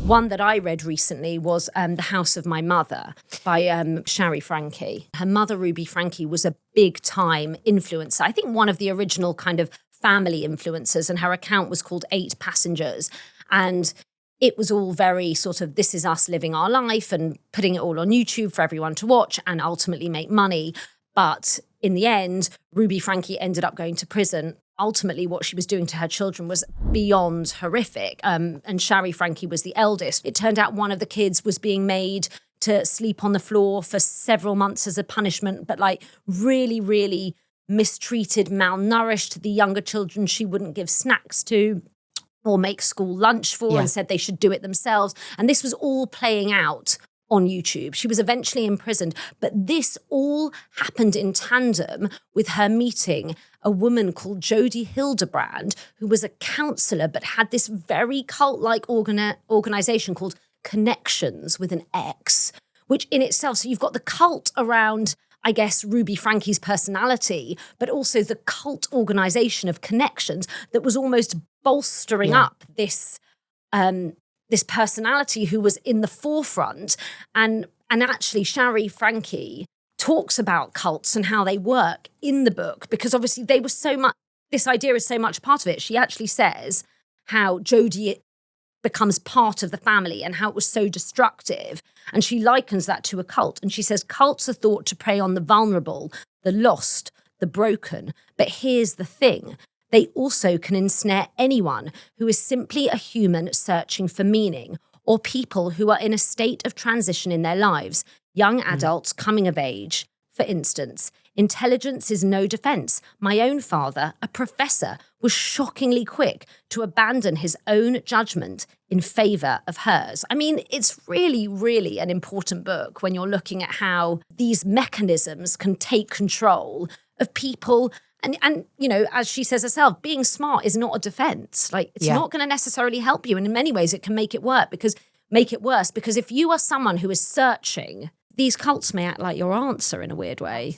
One that I read recently was The House of My Mother by Shari Frankie. Her mother, Ruby Frankie, was a big-time influencer. I think one of the original kind of family influencers, and her account was called 8 Passengers. And it was all very sort of, this is us living our life and putting it all on YouTube for everyone to watch and ultimately make money. But in the end, Ruby Frankie ended up going to prison. Ultimately, what she was doing to her children was beyond horrific. And Shari Frankie was the eldest. It turned out one of the kids was being made to sleep on the floor for several months as a punishment, but like really, really mistreated, malnourished. The younger children she wouldn't give snacks to or make school lunch for and said they should do it themselves. And this was all playing out on YouTube. She was eventually imprisoned, but this all happened in tandem with her meeting a woman called Jodie Hildebrand, who was a counselor, but had this very cult-like organization called Connections with an X, which in itself, so you've got the cult around, I guess, Ruby Frankie's personality, but also the cult organization of Connections that was almost bolstering up this this personality who was in the forefront. And actually Shari Frankie talks about cults and how they work in the book, because obviously they were so much, this idea is so much part of it. She actually says how Jodie becomes part of the family and how it was so destructive. And she likens that to a cult. And she says, cults are thought to prey on the vulnerable, the lost, the broken. But here's the thing. They also can ensnare anyone who is simply a human searching for meaning, or people who are in a state of transition in their lives, young adults coming of age. For instance, intelligence is no defense. My own father, a professor, was shockingly quick to abandon his own judgment in favor of hers. I mean, it's really, really an important book when you're looking at how these mechanisms can take control of people. And you know, as she says herself, being smart is not a defense. Like, it's not going to necessarily help you. And in many ways, it can make it worse because if you are someone who is searching, these cults may act like your answer in a weird way.